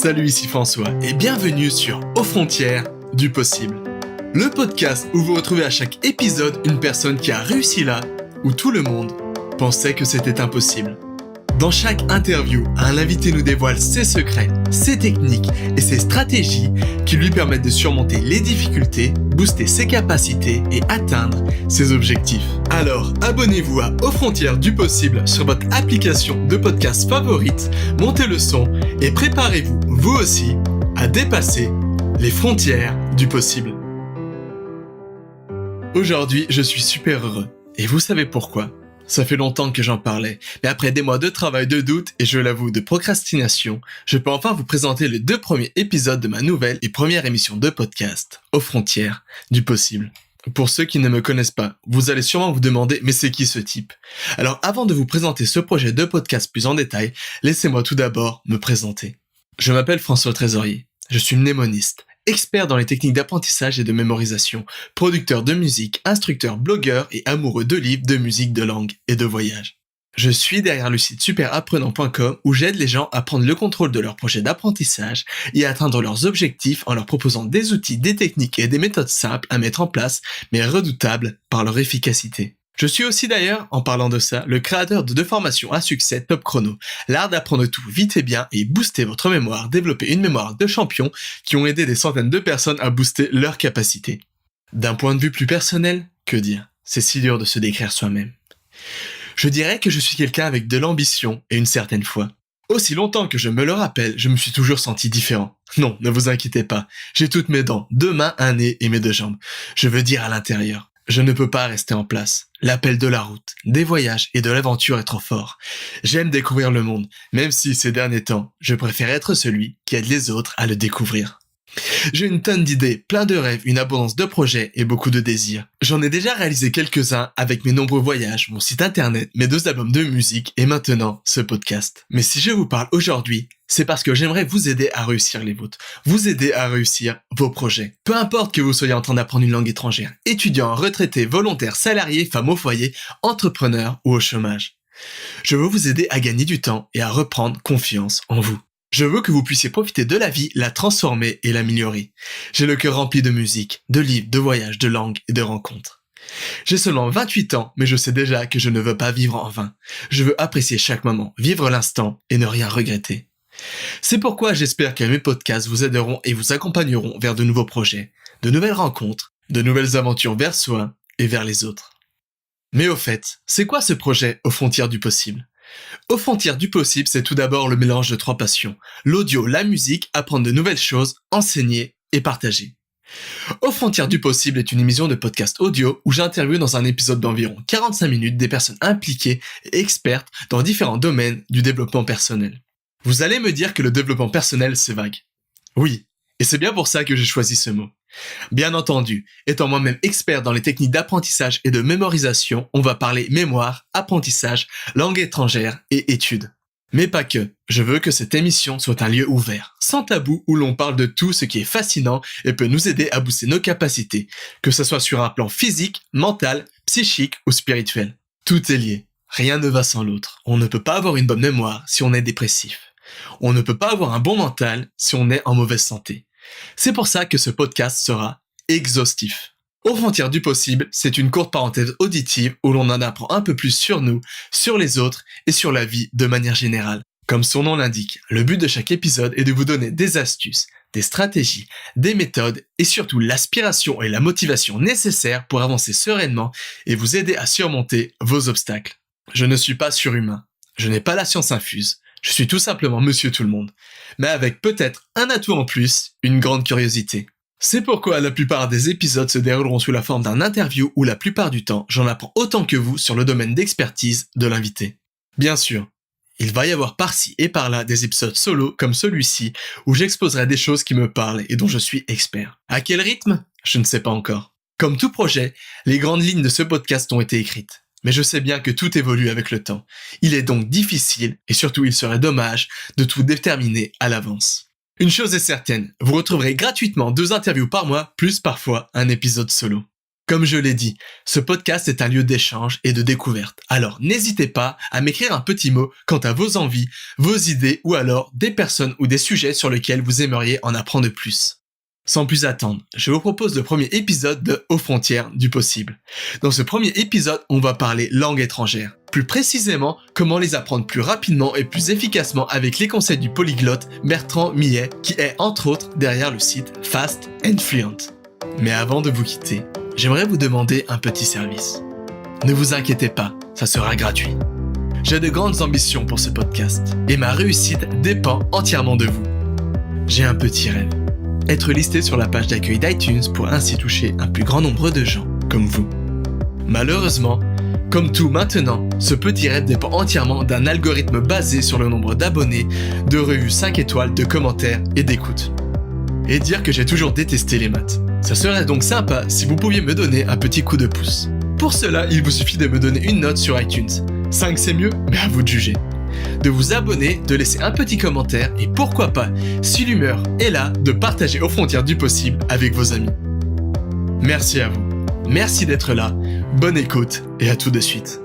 Salut, ici François et bienvenue sur Aux frontières du possible. Le podcast où vous retrouvez à chaque épisode une personne qui a réussi là où tout le monde pensait que c'était impossible. Dans chaque interview, un invité nous dévoile ses secrets, ses techniques et ses stratégies qui lui permettent de surmonter les difficultés, booster ses capacités et atteindre ses objectifs. Alors, abonnez-vous à Aux frontières du possible sur votre application de podcast favorite, montez le son et préparez-vous, vous aussi, à dépasser les frontières du possible. Aujourd'hui, je suis super heureux. Et vous savez pourquoi ? Ça fait longtemps que j'en parlais, mais après des mois de travail, de doute et je l'avoue de procrastination, je peux enfin vous présenter les 2 premiers épisodes de ma nouvelle et première émission de podcast, Aux frontières du possible. Pour ceux qui ne me connaissent pas, vous allez sûrement vous demander mais c'est qui ce type ? Alors avant de vous présenter ce projet de podcast plus en détail, laissez-moi tout d'abord me présenter. Je m'appelle François Trésorier, je suis mnémoniste, expert dans les techniques d'apprentissage et de mémorisation, producteur de musique, instructeur, blogueur et amoureux de livres, de musique, de langue et de voyage. Je suis derrière le site superapprenant.com où j'aide les gens à prendre le contrôle de leur projet d'apprentissage et à atteindre leurs objectifs en leur proposant des outils, des techniques et des méthodes simples à mettre en place, mais redoutables par leur efficacité. Je suis aussi d'ailleurs, en parlant de ça, le créateur de 2 formations à succès Top Chrono, l'art d'apprendre tout vite et bien et booster votre mémoire, développer une mémoire de champion qui ont aidé des centaines de personnes à booster leurs capacités. D'un point de vue plus personnel, que dire ? C'est si dur de se décrire soi-même. Je dirais que je suis quelqu'un avec de l'ambition et une certaine foi. Aussi longtemps que je me le rappelle, je me suis toujours senti différent. Non, ne vous inquiétez pas, j'ai toutes mes dents, 2 mains, un nez et mes 2 jambes. Je veux dire à l'intérieur. Je ne peux pas rester en place. L'appel de la route, des voyages et de l'aventure est trop fort. J'aime découvrir le monde, même si ces derniers temps, je préfère être celui qui aide les autres à le découvrir. J'ai une tonne d'idées, plein de rêves, une abondance de projets et beaucoup de désirs. J'en ai déjà réalisé quelques-uns avec mes nombreux voyages, mon site internet, mes 2 albums de musique et maintenant ce podcast. Mais si je vous parle aujourd'hui, c'est parce que j'aimerais vous aider à réussir les vôtres, vous aider à réussir vos projets. Peu importe que vous soyez en train d'apprendre une langue étrangère, étudiant, retraité, volontaire, salarié, femme au foyer, entrepreneur ou au chômage. Je veux vous aider à gagner du temps et à reprendre confiance en vous. Je veux que vous puissiez profiter de la vie, la transformer et l'améliorer. J'ai le cœur rempli de musique, de livres, de voyages, de langues et de rencontres. J'ai seulement 28 ans, mais je sais déjà que je ne veux pas vivre en vain. Je veux apprécier chaque moment, vivre l'instant et ne rien regretter. C'est pourquoi j'espère que mes podcasts vous aideront et vous accompagneront vers de nouveaux projets, de nouvelles rencontres, de nouvelles aventures vers soi et vers les autres. Mais au fait, c'est quoi ce projet Aux frontières du possible ? Aux frontières du possible, c'est tout d'abord le mélange de 3 passions. L'audio, la musique, apprendre de nouvelles choses, enseigner et partager. Aux frontières du possible est une émission de podcast audio où j'interviewe dans un épisode d'environ 45 minutes des personnes impliquées et expertes dans différents domaines du développement personnel. Vous allez me dire que le développement personnel, c'est vague. Oui, et c'est bien pour ça que j'ai choisi ce mot. Bien entendu, étant moi-même expert dans les techniques d'apprentissage et de mémorisation, on va parler mémoire, apprentissage, langue étrangère et études. Mais pas que, je veux que cette émission soit un lieu ouvert, sans tabou où l'on parle de tout ce qui est fascinant et peut nous aider à booster nos capacités, que ce soit sur un plan physique, mental, psychique ou spirituel. Tout est lié, rien ne va sans l'autre. On ne peut pas avoir une bonne mémoire si on est dépressif. On ne peut pas avoir un bon mental si on est en mauvaise santé. C'est pour ça que ce podcast sera exhaustif. Aux frontières du possible, c'est une courte parenthèse auditive où l'on en apprend un peu plus sur nous, sur les autres et sur la vie de manière générale. Comme son nom l'indique, le but de chaque épisode est de vous donner des astuces, des stratégies, des méthodes et surtout l'aspiration et la motivation nécessaires pour avancer sereinement et vous aider à surmonter vos obstacles. Je ne suis pas surhumain, je n'ai pas la science infuse. Je suis tout simplement monsieur tout le monde, mais avec peut-être un atout en plus, une grande curiosité. C'est pourquoi la plupart des épisodes se dérouleront sous la forme d'un interview où la plupart du temps, j'en apprends autant que vous sur le domaine d'expertise de l'invité. Bien sûr, il va y avoir par-ci et par-là des épisodes solo comme celui-ci où j'exposerai des choses qui me parlent et dont je suis expert. À quel rythme ? Je ne sais pas encore. Comme tout projet, les grandes lignes de ce podcast ont été écrites. Mais je sais bien que tout évolue avec le temps. Il est donc difficile, et surtout il serait dommage, de tout déterminer à l'avance. Une chose est certaine, vous retrouverez gratuitement 2 interviews par mois, plus parfois un épisode solo. Comme je l'ai dit, ce podcast est un lieu d'échange et de découverte. Alors n'hésitez pas à m'écrire un petit mot quant à vos envies, vos idées ou alors des personnes ou des sujets sur lesquels vous aimeriez en apprendre plus. Sans plus attendre, je vous propose le premier épisode de Aux frontières du possible. Dans ce premier épisode, on va parler langue étrangère. Plus précisément, comment les apprendre plus rapidement et plus efficacement avec les conseils du polyglotte Bertrand Millet, qui est entre autres derrière le site Fast and Fluent. Mais avant de vous quitter, j'aimerais vous demander un petit service. Ne vous inquiétez pas, ça sera gratuit. J'ai de grandes ambitions pour ce podcast, et ma réussite dépend entièrement de vous. J'ai un petit rêve. Être listé sur la page d'accueil d'iTunes pour ainsi toucher un plus grand nombre de gens, comme vous. Malheureusement, comme tout maintenant, ce petit rêve dépend entièrement d'un algorithme basé sur le nombre d'abonnés, de revues 5 étoiles, de commentaires et d'écoutes. Et dire que j'ai toujours détesté les maths. Ça serait donc sympa si vous pouviez me donner un petit coup de pouce. Pour cela, il vous suffit de me donner une note sur iTunes. 5 c'est mieux, mais à vous de juger. De vous abonner, de laisser un petit commentaire et pourquoi pas, si l'humeur est là, de partager aux frontières du possible avec vos amis. Merci à vous. Merci d'être là. Bonne écoute et à tout de suite.